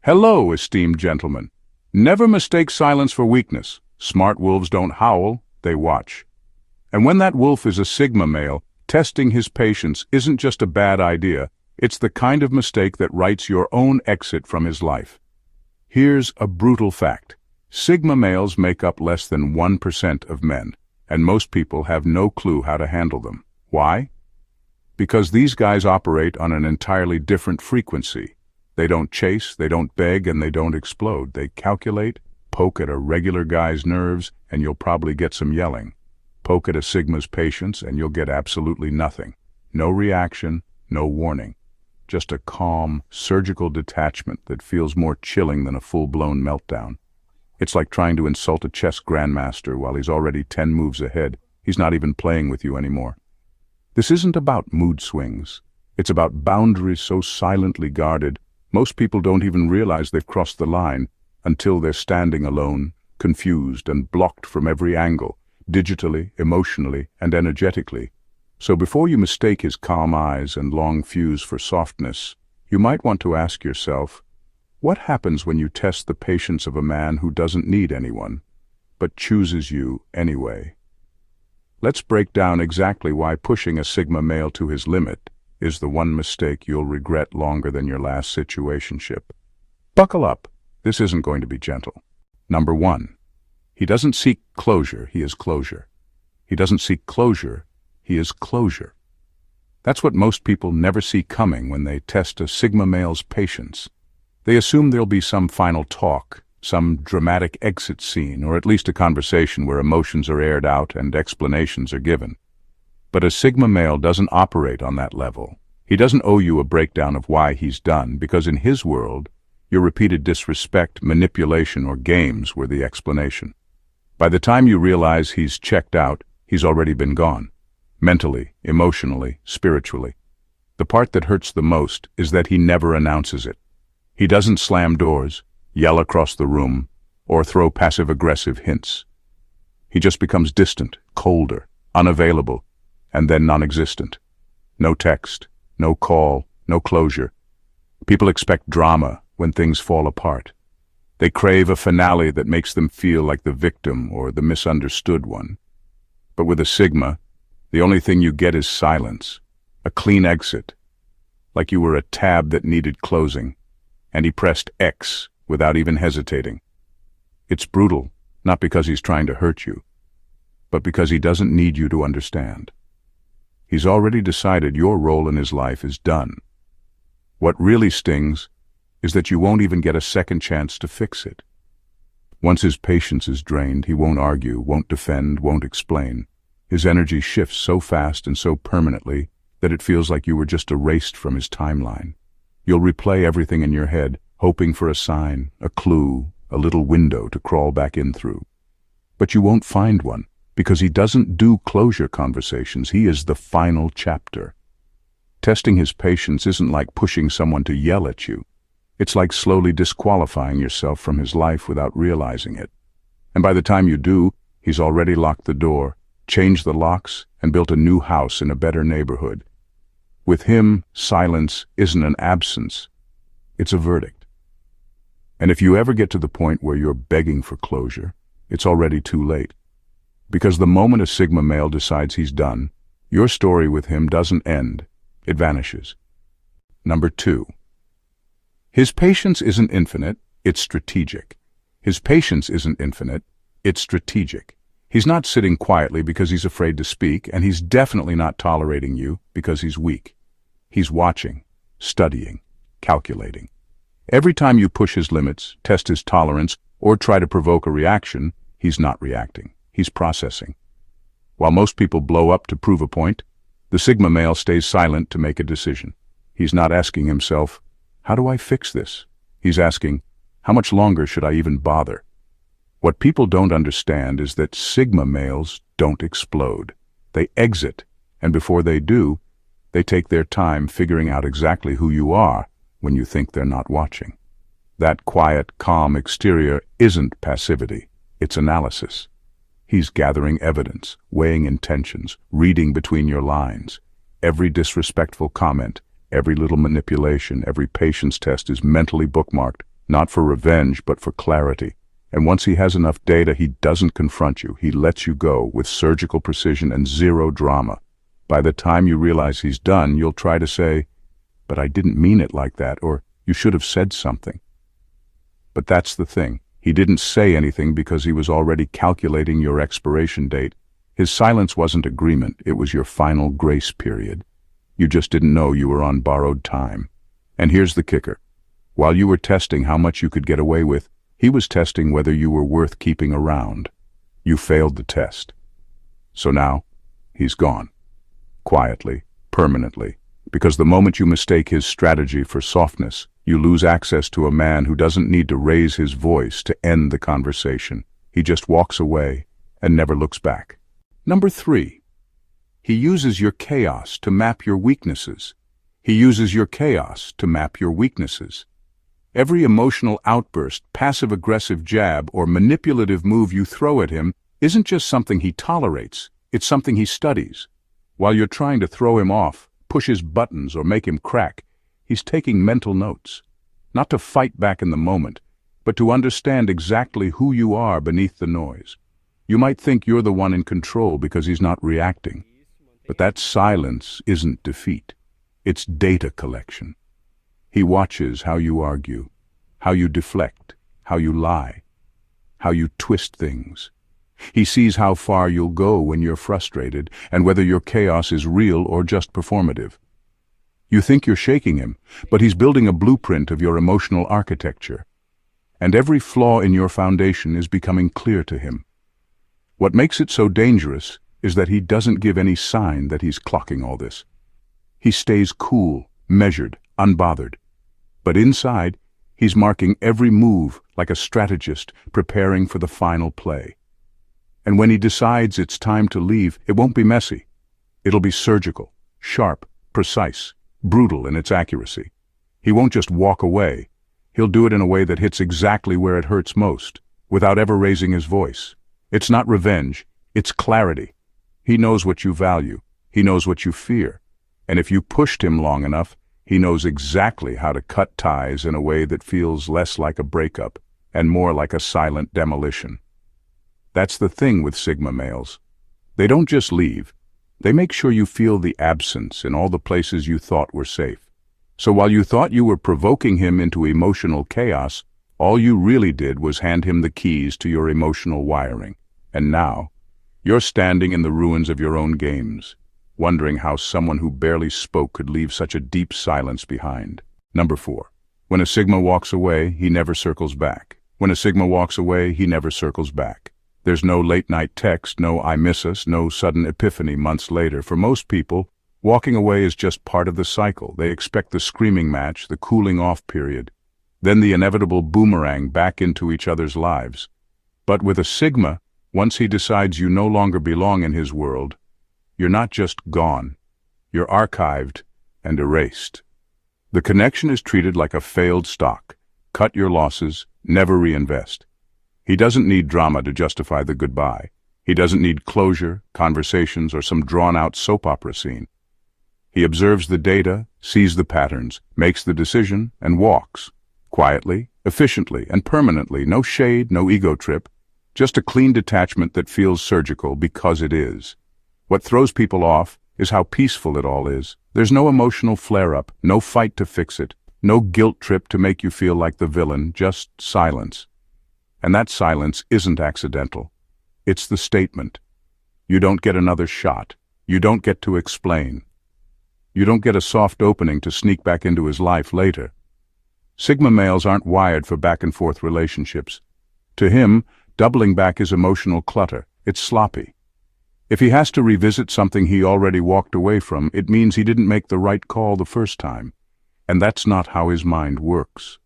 Hello, esteemed gentlemen. Never mistake silence for weakness. Smart wolves don't howl, they watch. And when that wolf is a Sigma male, testing his patience isn't just a bad idea, it's the kind of mistake that writes your own exit from his life. Here's a brutal fact. Sigma males make up less than 1% of men, and most people have no clue how to handle them. Why? Because these guys operate on an entirely different frequency. They don't chase, they don't beg, and they don't explode. They calculate, poke at a regular guy's nerves, and you'll probably get some yelling. Poke at a Sigma's patience, and you'll get absolutely nothing. No reaction, no warning. Just a calm, surgical detachment that feels more chilling than a full-blown meltdown. It's like trying to insult a chess grandmaster while he's already 10 moves ahead. He's not even playing with you anymore. This isn't about mood swings. It's about boundaries so silently guarded, most people don't even realize they've crossed the line until they're standing alone, confused and blocked from every angle, digitally, emotionally, and energetically. So before you mistake his calm eyes and long fuse for softness, you might want to ask yourself, what happens when you test the patience of a man who doesn't need anyone, but chooses you anyway? Let's break down exactly why pushing a Sigma male to his limit is the one mistake you'll regret longer than your last situationship. Buckle up. This isn't going to be gentle. Number 1. He doesn't seek closure, he is closure. He doesn't seek closure, he is closure. That's what most people never see coming when they test a Sigma male's patience. They assume there'll be some final talk, some dramatic exit scene, or at least a conversation where emotions are aired out and explanations are given. But a Sigma male doesn't operate on that level. He doesn't owe you a breakdown of why he's done, because in his world, your repeated disrespect, manipulation, or games were the explanation. By the time you realize he's checked out, he's already been gone. Mentally, emotionally, spiritually. The part that hurts the most is that he never announces it. He doesn't slam doors, yell across the room, or throw passive-aggressive hints. He just becomes distant, colder, unavailable, and then non-existent. No text, no call, no closure. People expect drama when things fall apart. They crave a finale that makes them feel like the victim or the misunderstood one. But with a Sigma, the only thing you get is silence, a clean exit, like you were a tab that needed closing, and he pressed X without even hesitating. It's brutal, not because he's trying to hurt you, but because he doesn't need you to understand. He's already decided your role in his life is done. What really stings is that you won't even get a second chance to fix it. Once his patience is drained, he won't argue, won't defend, won't explain. His energy shifts so fast and so permanently that it feels like you were just erased from his timeline. You'll replay everything in your head, hoping for a sign, a clue, a little window to crawl back in through. But you won't find one, because he doesn't do closure conversations. He is the final chapter. Testing his patience isn't like pushing someone to yell at you. It's like slowly disqualifying yourself from his life without realizing it. And by the time you do, he's already locked the door, changed the locks, and built a new house in a better neighborhood. With him, silence isn't an absence, it's a verdict. And if you ever get to the point where you're begging for closure, it's already too late. Because the moment a Sigma male decides he's done, your story with him doesn't end, it vanishes. Number 2. His patience isn't infinite, it's strategic. His patience isn't infinite, it's strategic. He's not sitting quietly because he's afraid to speak, and he's definitely not tolerating you because he's weak. He's watching, studying, calculating. Every time you push his limits, test his tolerance, or try to provoke a reaction, he's not reacting. He's processing. While most people blow up to prove a point, the Sigma male stays silent to make a decision. He's not asking himself, how do I fix this? He's asking, how much longer should I even bother? What people don't understand is that Sigma males don't explode. They exit, and before they do, they take their time figuring out exactly who you are when you think they're not watching. That quiet, calm exterior isn't passivity, it's analysis. He's gathering evidence, weighing intentions, reading between your lines. Every disrespectful comment, every little manipulation, every patience test is mentally bookmarked Not for revenge, but for clarity. And once he has enough data, he doesn't confront you. He lets you go with surgical precision and zero drama. By the time you realize he's done, you'll try to say, "But I didn't mean it like that," or "You should have said something." But that's the thing. He didn't say anything because he was already calculating your expiration date. His silence wasn't agreement, it was your final grace period. You just didn't know you were on borrowed time. And here's the kicker. While you were testing how much you could get away with, he was testing whether you were worth keeping around. You failed the test. So now, he's gone. Quietly, permanently. Because the moment you mistake his strategy for softness, you lose access to a man who doesn't need to raise his voice to end the conversation. He just walks away and never looks back. Number 3. He uses your chaos to map your weaknesses. He uses your chaos to map your weaknesses. Every emotional outburst, passive-aggressive jab, or manipulative move you throw at him isn't just something he tolerates, it's something he studies. While you're trying to throw him off, push his buttons, or make him crack, he's taking mental notes. Not to fight back in the moment, but to understand exactly who you are beneath the noise. You might think you're the one in control because he's not reacting. But that silence isn't defeat. It's data collection. He watches how you argue, how you deflect, how you lie, how you twist things. He sees how far you'll go when you're frustrated and whether your chaos is real or just performative. You think you're shaking him, but he's building a blueprint of your emotional architecture. And every flaw in your foundation is becoming clear to him. What makes it so dangerous is that he doesn't give any sign that he's clocking all this. He stays cool, measured, unbothered. But inside, he's marking every move like a strategist preparing for the final play. And when he decides it's time to leave, it won't be messy. It'll be surgical, sharp, precise, brutal in its accuracy. He won't just walk away. He'll do it in a way that hits exactly where it hurts most, without ever raising his voice. It's not revenge, it's clarity. He knows what you value. He knows what you fear. And if you pushed him long enough, he knows exactly how to cut ties in a way that feels less like a breakup and more like a silent demolition. That's the thing with Sigma males. They don't just leave. They make sure you feel the absence in all the places you thought were safe. So while you thought you were provoking him into emotional chaos, all you really did was hand him the keys to your emotional wiring. And now, you're standing in the ruins of your own games, wondering how someone who barely spoke could leave such a deep silence behind. Number 4. When a Sigma walks away, he never circles back. When a Sigma walks away, he never circles back. There's no late-night text, no "I miss us," no sudden epiphany months later. For most people, walking away is just part of the cycle. They expect the screaming match, the cooling-off period, then the inevitable boomerang back into each other's lives. But with a Sigma, once he decides you no longer belong in his world, you're not just gone. You're archived and erased. The connection is treated like a failed stock. Cut your losses, never reinvest. He doesn't need drama to justify the goodbye. He doesn't need closure, conversations, or some drawn-out soap opera scene. He observes the data, sees the patterns, makes the decision, and walks. Quietly, efficiently, and permanently. No shade, no ego trip. Just a clean detachment that feels surgical because it is. What throws people off is how peaceful it all is. There's no emotional flare-up, no fight to fix it, no guilt trip to make you feel like the villain, just silence. And that silence isn't accidental. It's the statement. You don't get another shot. You don't get to explain. You don't get a soft opening to sneak back into his life later. Sigma males aren't wired for back-and-forth relationships. To him, doubling back is emotional clutter. It's sloppy. If he has to revisit something he already walked away from, it means he didn't make the right call the first time. And that's not how his mind works.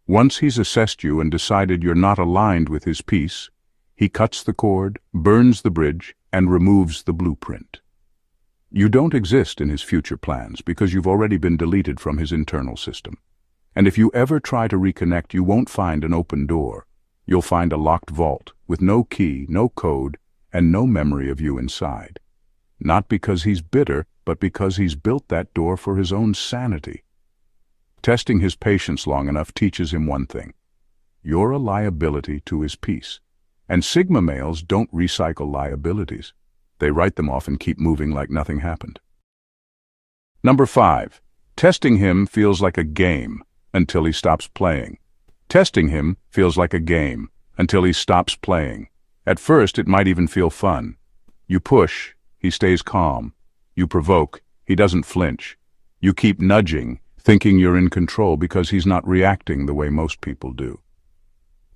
Once he's assessed you and decided you're not aligned with his peace, he cuts the cord, burns the bridge, and removes the blueprint. You don't exist in his future plans because you've already been deleted from his internal system. And if you ever try to reconnect, you won't find an open door. You'll find a locked vault with no key, no code, and no memory of you inside. Not because he's bitter, but because he's built that door for his own sanity. Testing his patience long enough teaches him one thing. You're a liability to his peace. And Sigma males don't recycle liabilities. They write them off and keep moving like nothing happened. Number 5. Testing him feels like a game until he stops playing. Testing him feels like a game until he stops playing. At first, it might even feel fun. You push, he stays calm. You provoke, he doesn't flinch. You keep nudging, thinking you're in control because he's not reacting the way most people do.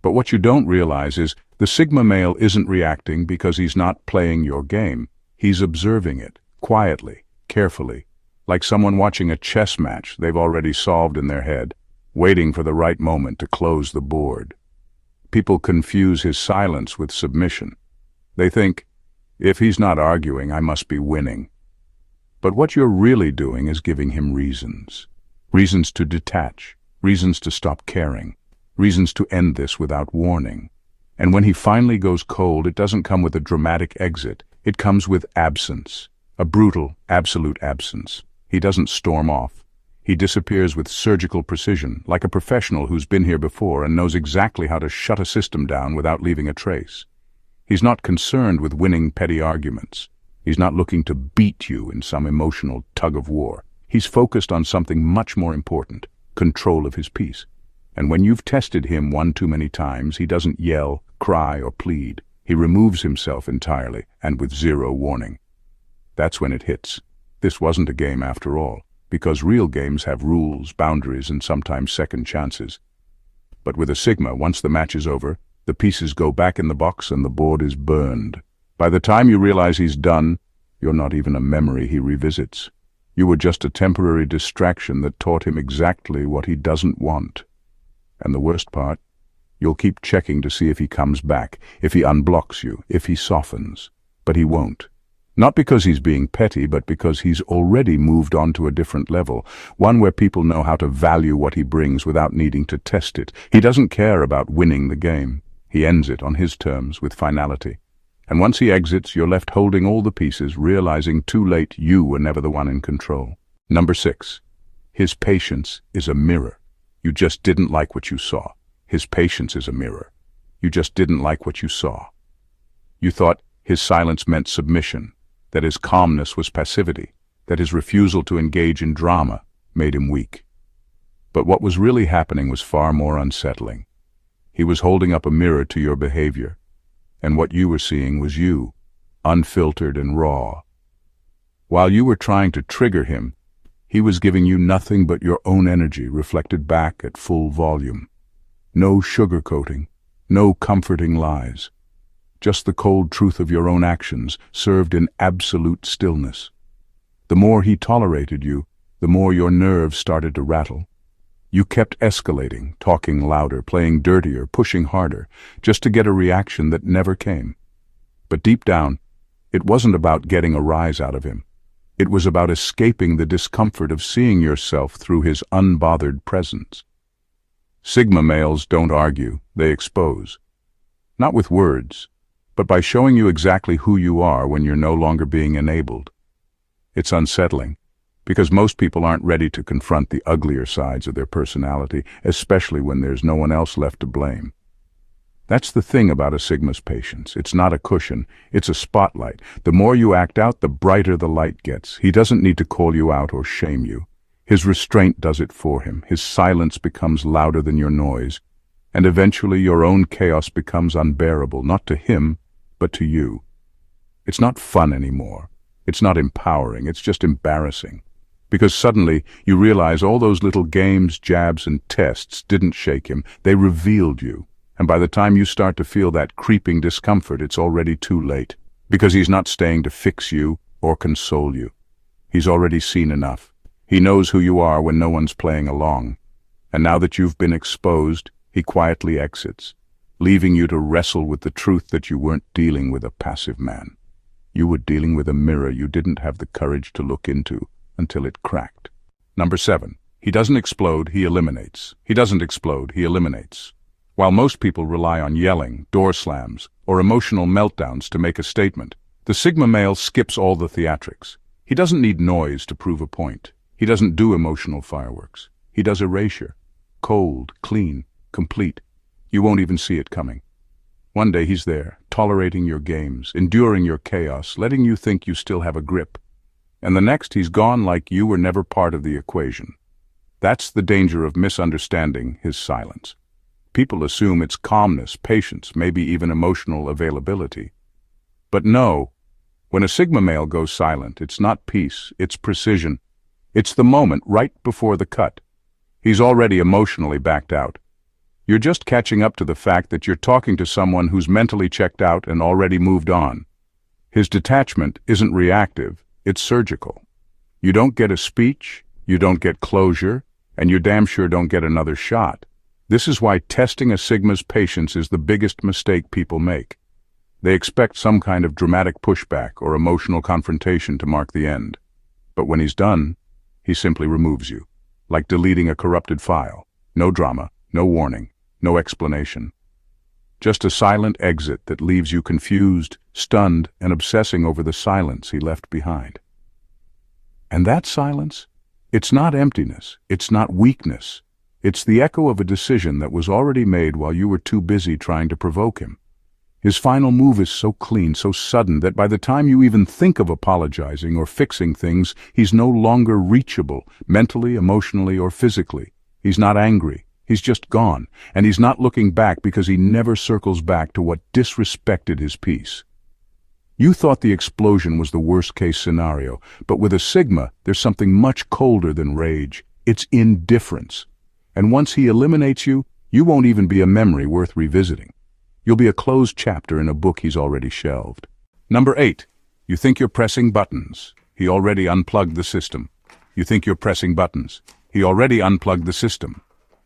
But what you don't realize is the Sigma male isn't reacting because he's not playing your game. He's observing it, quietly, carefully, like someone watching a chess match they've already solved in their head, waiting for the right moment to close the board. People confuse his silence with submission. They think, if he's not arguing, I must be winning. But what you're really doing is giving him reasons. Reasons to detach, reasons to stop caring, reasons to end this without warning. And when he finally goes cold, it doesn't come with a dramatic exit. It comes with absence, a brutal, absolute absence. He doesn't storm off. He disappears with surgical precision, like a professional who's been here before and knows exactly how to shut a system down without leaving a trace. He's not concerned with winning petty arguments. He's not looking to beat you in some emotional tug-of-war. He's focused on something much more important, control of his peace. And when you've tested him one too many times, he doesn't yell, cry, or plead. He removes himself entirely, and with zero warning. That's when it hits. This wasn't a game after all, because real games have rules, boundaries, and sometimes second chances. But with a Sigma, once the match is over, the pieces go back in the box and the board is burned. By the time you realize he's done, you're not even a memory he revisits. You were just a temporary distraction that taught him exactly what he doesn't want. And the worst part, you'll keep checking to see if he comes back, if he unblocks you, if he softens. But he won't. Not because he's being petty, but because he's already moved on to a different level, one where people know how to value what he brings without needing to test it. He doesn't care about winning the game. He ends it on his terms with finality. And once he exits, you're left holding all the pieces, realizing too late you were never the one in control. Number 6. His patience is a mirror. You just didn't like what you saw. His patience is a mirror. You just didn't like what you saw. You thought his silence meant submission, that his calmness was passivity, that his refusal to engage in drama made him weak. But what was really happening was far more unsettling. He was holding up a mirror to your behavior, and what you were seeing was you, unfiltered and raw. While you were trying to trigger him, he was giving you nothing but your own energy reflected back at full volume. No sugarcoating, no comforting lies. Just the cold truth of your own actions served in absolute stillness. The more he tolerated you, the more your nerves started to rattle. You kept escalating, talking louder, playing dirtier, pushing harder, just to get a reaction that never came. But deep down, it wasn't about getting a rise out of him. It was about escaping the discomfort of seeing yourself through his unbothered presence. Sigma males don't argue, they expose. Not with words, but by showing you exactly who you are when you're no longer being enabled. It's unsettling, because most people aren't ready to confront the uglier sides of their personality, especially when there's no one else left to blame. That's the thing about a Sigma's patience. It's not a cushion, it's a spotlight. The more you act out, the brighter the light gets. He doesn't need to call you out or shame you. His restraint does it for him. His silence becomes louder than your noise, and eventually your own chaos becomes unbearable, not to him, but to you. It's not fun anymore. It's not empowering. It's just embarrassing. Because suddenly you realize all those little games, jabs, and tests didn't shake him. They revealed you. And by the time you start to feel that creeping discomfort, it's already too late. Because he's not staying to fix you or console you. He's already seen enough. He knows who you are when no one's playing along. And now that you've been exposed, he quietly exits, leaving you to wrestle with the truth that you weren't dealing with a passive man. You were dealing with a mirror you didn't have the courage to look into until it cracked. Number 7. He doesn't explode, he eliminates. He doesn't explode, he eliminates. While most people rely on yelling, door slams, or emotional meltdowns to make a statement, the Sigma male skips all the theatrics. He doesn't need noise to prove a point. He doesn't do emotional fireworks. He does erasure. Cold, clean, complete. You won't even see it coming. One day he's there, tolerating your games, enduring your chaos, letting you think you still have a grip. And the next he's gone like you were never part of the equation. That's the danger of misunderstanding his silence. People assume it's calmness, patience, maybe even emotional availability. But no, when a Sigma male goes silent, it's not peace, it's precision. It's the moment right before the cut. He's already emotionally backed out. You're just catching up to the fact that you're talking to someone who's mentally checked out and already moved on. His detachment isn't reactive, it's surgical. You don't get a speech, you don't get closure, and you damn sure don't get another shot. This is why testing a Sigma's patience is the biggest mistake people make. They expect some kind of dramatic pushback or emotional confrontation to mark the end. But when he's done, he simply removes you, like deleting a corrupted file. No drama, no warning, no explanation. Just a silent exit that leaves you confused, stunned, and obsessing over the silence he left behind. And that silence? It's not emptiness, it's not weakness. It's the echo of a decision that was already made while you were too busy trying to provoke him. His final move is so clean, so sudden, that by the time you even think of apologizing or fixing things, he's no longer reachable, mentally, emotionally, or physically. He's not angry. He's just gone, and he's not looking back because he never circles back to what disrespected his peace. You thought the explosion was the worst-case scenario, but with a Sigma, there's something much colder than rage. It's indifference. And once he eliminates you, you won't even be a memory worth revisiting. You'll be a closed chapter in a book he's already shelved. Number 8. You think you're pressing buttons. He already unplugged the system. You think you're pressing buttons. He already unplugged the system.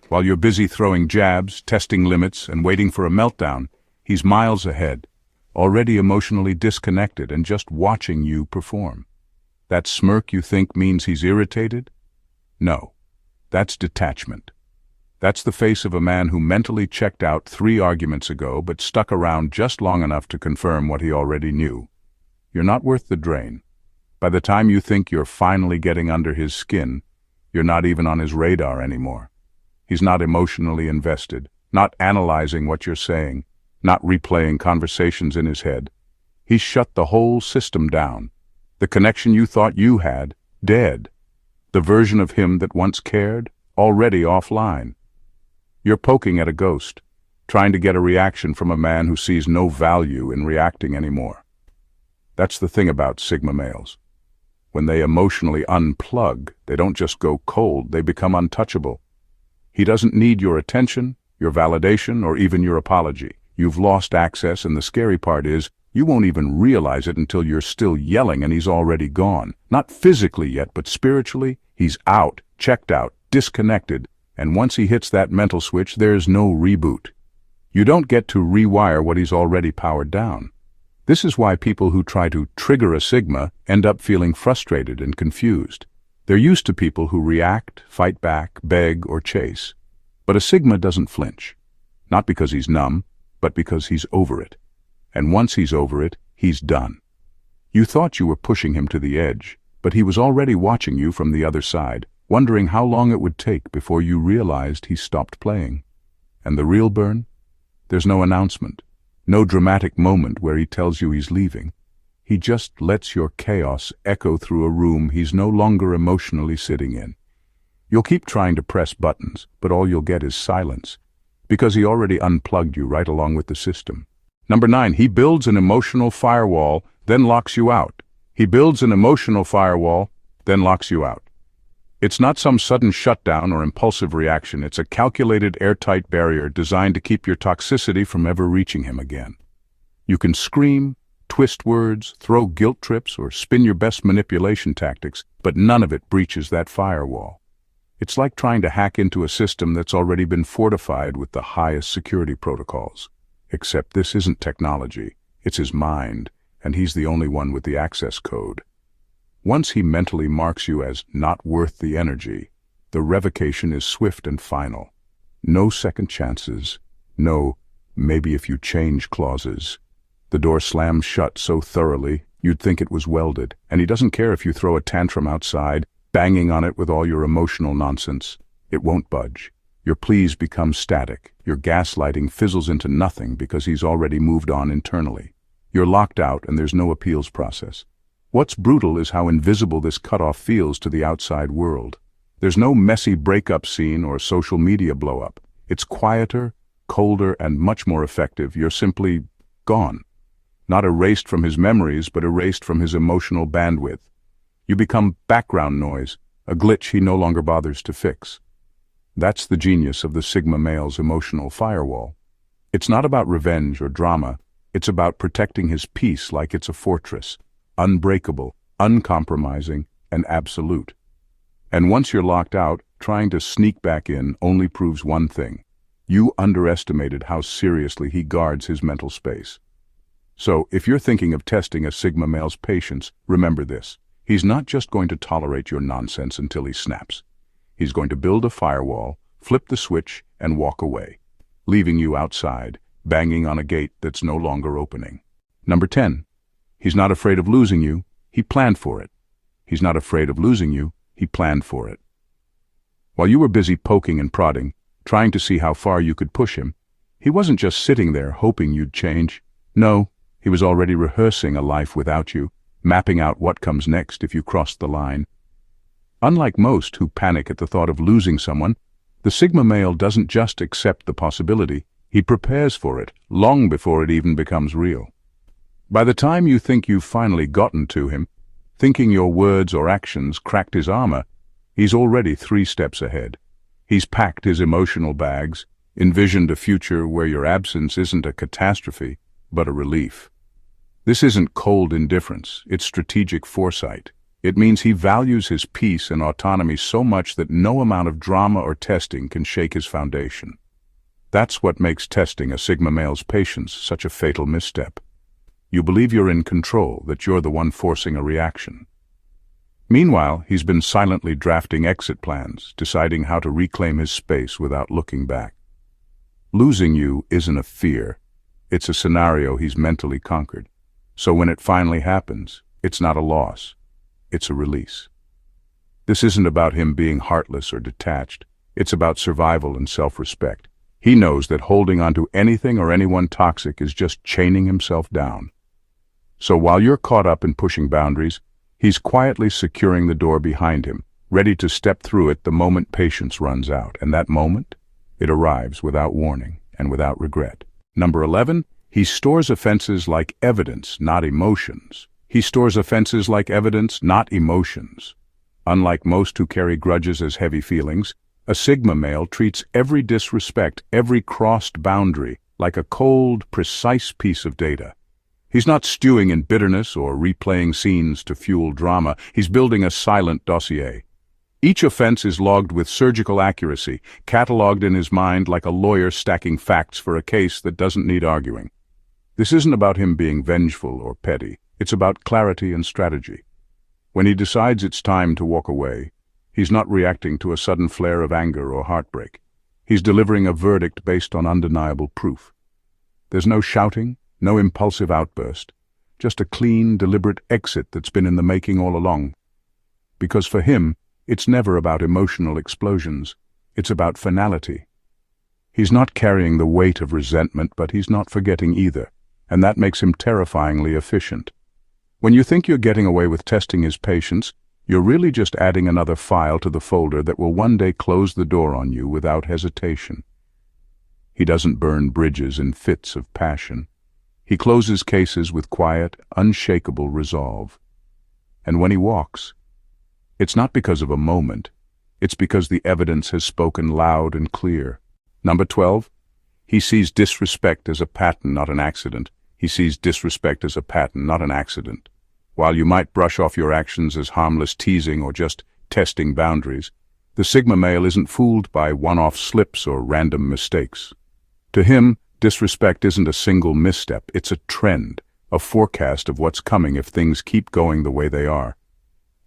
While you're busy throwing jabs, testing limits, and waiting for a meltdown, he's miles ahead, already emotionally disconnected and just watching you perform. That smirk you think means he's irritated? No, that's detachment. That's the face of a man who mentally checked out 3 arguments ago but stuck around just long enough to confirm what he already knew. You're not worth the drain. By the time you think you're finally getting under his skin, you're not even on his radar anymore. He's not emotionally invested, not analyzing what you're saying, not replaying conversations in his head. He's shut the whole system down. The connection you thought you had, dead. The version of him that once cared, already offline. You're poking at a ghost, trying to get a reaction from a man who sees no value in reacting anymore. That's the thing about Sigma males. When they emotionally unplug, they don't just go cold, they become untouchable. He doesn't need your attention, your validation, or even your apology. You've lost access, and the scary part is, you won't even realize it until you're still yelling and he's already gone. Not physically yet, but spiritually, he's out, checked out, disconnected, and once he hits that mental switch, there's no reboot. You don't get to rewire what he's already powered down. This is why people who try to trigger a Sigma end up feeling frustrated and confused. They're used to people who react, fight back, beg, or chase. But a Sigma doesn't flinch. Not because he's numb, but because he's over it. And once he's over it, he's done. You thought you were pushing him to the edge, but he was already watching you from the other side, wondering how long it would take before you realized he stopped playing. And the real burn? There's no announcement, no dramatic moment where he tells you he's leaving. He just lets your chaos echo through a room he's no longer emotionally sitting in. You'll keep trying to press buttons, but all you'll get is silence, because he already unplugged you right along with the system. Number 9, he builds an emotional firewall, then locks you out. He builds an emotional firewall, then locks you out. It's not some sudden shutdown or impulsive reaction. It's a calculated, airtight barrier designed to keep your toxicity from ever reaching him again. You can scream, twist words, throw guilt trips, or spin your best manipulation tactics, but none of it breaches that firewall. It's like trying to hack into a system that's already been fortified with the highest security protocols. Except this isn't technology, it's his mind, and he's the only one with the access code. Once he mentally marks you as not worth the energy, the revocation is swift and final. No second chances, no maybe if you change clauses. The door slams shut so thoroughly, you'd think it was welded, and he doesn't care if you throw a tantrum outside, banging on it with all your emotional nonsense. It won't budge. Your pleas become static. Your gaslighting fizzles into nothing because he's already moved on internally. You're locked out and there's no appeals process. What's brutal is how invisible this cutoff feels to the outside world. There's no messy breakup scene or social media blow-up. It's quieter, colder, and much more effective. You're simply gone. Not erased from his memories, but erased from his emotional bandwidth. You become background noise, a glitch he no longer bothers to fix. That's the genius of the Sigma male's emotional firewall. It's not about revenge or drama. It's about protecting his peace like it's a fortress, unbreakable, uncompromising, and absolute. And once you're locked out, trying to sneak back in only proves one thing. You underestimated how seriously he guards his mental space. So, if you're thinking of testing a Sigma male's patience, remember this. He's not just going to tolerate your nonsense until he snaps. He's going to build a firewall, flip the switch, and walk away, leaving you outside, banging on a gate that's no longer opening. Number 10. He's not afraid of losing you. He planned for it. He's not afraid of losing you. He planned for it. While you were busy poking and prodding, trying to see how far you could push him, he wasn't just sitting there hoping you'd change. No, he was already rehearsing a life without you, mapping out what comes next if you crossed the line. Unlike most who panic at the thought of losing someone, the Sigma male doesn't just accept the possibility, he prepares for it long before it even becomes real. By the time you think you've finally gotten to him, thinking your words or actions cracked his armor, he's already 3 steps ahead. He's packed his emotional bags, envisioned a future where your absence isn't a catastrophe, but a relief. This isn't cold indifference, it's strategic foresight. It means he values his peace and autonomy so much that no amount of drama or testing can shake his foundation. That's what makes testing a Sigma male's patience such a fatal misstep. You believe you're in control, that you're the one forcing a reaction. Meanwhile, he's been silently drafting exit plans, deciding how to reclaim his space without looking back. Losing you isn't a fear. It's a scenario he's mentally conquered. So when it finally happens, it's not a loss. It's a release. This isn't about him being heartless or detached. It's about survival and self-respect. He knows that holding on to anything or anyone toxic is just chaining himself down. So while you're caught up in pushing boundaries, he's quietly securing the door behind him, ready to step through it the moment patience runs out. And that moment, it arrives without warning and without regret. Number 11, he stores offenses like evidence, not emotions. He stores offenses like evidence, not emotions. Unlike most who carry grudges as heavy feelings, a Sigma male treats every disrespect, every crossed boundary, like a cold, precise piece of data. He's not stewing in bitterness or replaying scenes to fuel drama. He's building a silent dossier. Each offense is logged with surgical accuracy, catalogued in his mind like a lawyer stacking facts for a case that doesn't need arguing. This isn't about him being vengeful or petty. It's about clarity and strategy. When he decides it's time to walk away, he's not reacting to a sudden flare of anger or heartbreak. He's delivering a verdict based on undeniable proof. There's no shouting, no impulsive outburst, just a clean, deliberate exit that's been in the making all along. Because for him, it's never about emotional explosions. It's about finality. He's not carrying the weight of resentment, but he's not forgetting either, and that makes him terrifyingly efficient. When you think you're getting away with testing his patience, you're really just adding another file to the folder that will one day close the door on you without hesitation. He doesn't burn bridges in fits of passion. He closes cases with quiet, unshakable resolve. And when he walks, it's not because of a moment. It's because the evidence has spoken loud and clear. Number 12, he sees disrespect as a pattern, not an accident. He sees disrespect as a pattern, not an accident. While you might brush off your actions as harmless teasing or just testing boundaries, the Sigma male isn't fooled by one-off slips or random mistakes. To him, disrespect isn't a single misstep, it's a trend, a forecast of what's coming if things keep going the way they are.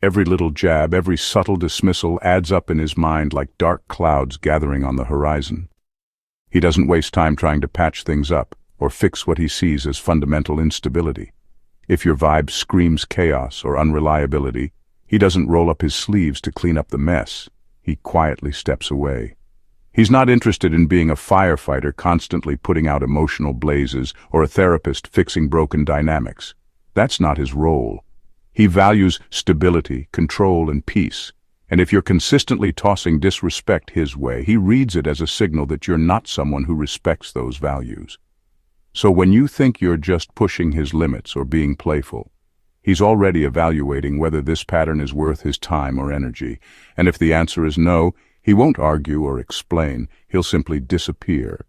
Every little jab, every subtle dismissal adds up in his mind like dark clouds gathering on the horizon. He doesn't waste time trying to patch things up or fix what he sees as fundamental instability. If your vibe screams chaos or unreliability, he doesn't roll up his sleeves to clean up the mess. he quietly steps away. He's not interested in being a firefighter constantly putting out emotional blazes or a therapist fixing broken dynamics. That's not his role. He values stability, control, and peace. And if you're consistently tossing disrespect his way, he reads it as a signal that you're not someone who respects those values. So when you think you're just pushing his limits or being playful, he's already evaluating whether this pattern is worth his time or energy. And if the answer is no, he won't argue or explain. He'll simply disappear.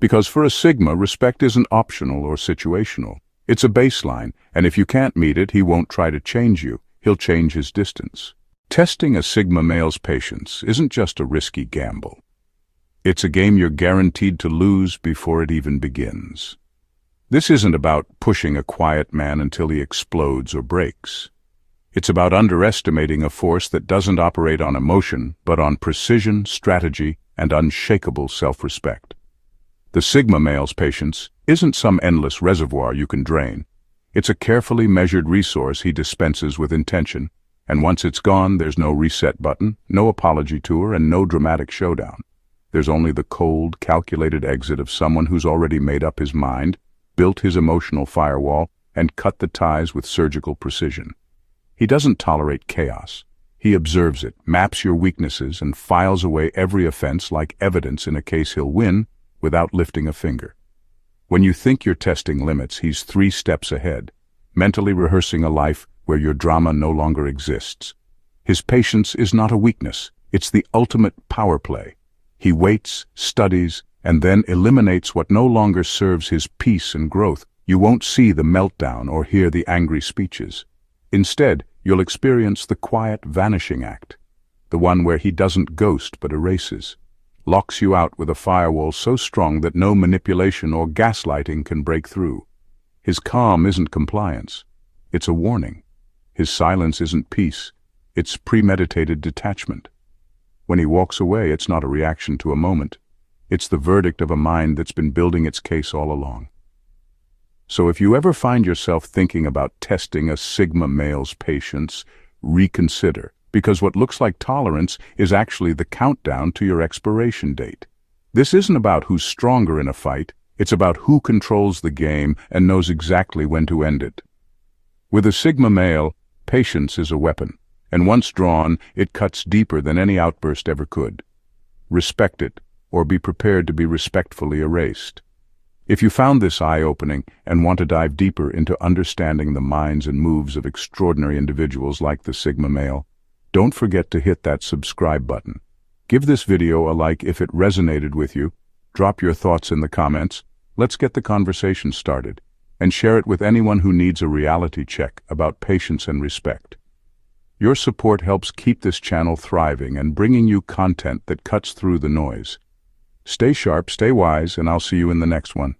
Because for a Sigma, respect isn't optional or situational. It's a baseline, and if you can't meet it, he won't try to change you. He'll change his distance. Testing a Sigma male's patience isn't just a risky gamble. It's a game you're guaranteed to lose before it even begins. This isn't about pushing a quiet man until he explodes or breaks. It's about underestimating a force that doesn't operate on emotion, but on precision, strategy, and unshakable self-respect. The Sigma male's patience isn't some endless reservoir you can drain. It's a carefully measured resource he dispenses with intention, and once it's gone, there's no reset button, no apology tour, and no dramatic showdown. There's only the cold, calculated exit of someone who's already made up his mind, built his emotional firewall, and cut the ties with surgical precision. He doesn't tolerate chaos. He observes it, maps your weaknesses, and files away every offense like evidence in a case he'll win without lifting a finger. When you think you're testing limits, he's 3 steps ahead, mentally rehearsing a life where your drama no longer exists. His patience is not a weakness. It's the ultimate power play. He waits, studies, and then eliminates what no longer serves his peace and growth. You won't see the meltdown or hear the angry speeches. Instead, you'll experience the quiet vanishing act, the one where he doesn't ghost but erases, locks you out with a firewall so strong that no manipulation or gaslighting can break through. His calm isn't compliance. It's a warning. His silence isn't peace. It's premeditated detachment. When he walks away, it's not a reaction to a moment. It's the verdict of a mind that's been building its case all along. So if you ever find yourself thinking about testing a Sigma male's patience, reconsider, because what looks like tolerance is actually the countdown to your expiration date. This isn't about who's stronger in a fight, it's about who controls the game and knows exactly when to end it. With a Sigma male, patience is a weapon, and once drawn, it cuts deeper than any outburst ever could. Respect it, or be prepared to be respectfully erased. If you found this eye-opening and want to dive deeper into understanding the minds and moves of extraordinary individuals like the Sigma male, don't forget to hit that subscribe button. Give this video a like if it resonated with you. Drop your thoughts in the comments. Let's get the conversation started, and share it with anyone who needs a reality check about patience and respect. Your support helps keep this channel thriving and bringing you content that cuts through the noise. Stay sharp, stay wise, and I'll see you in the next one.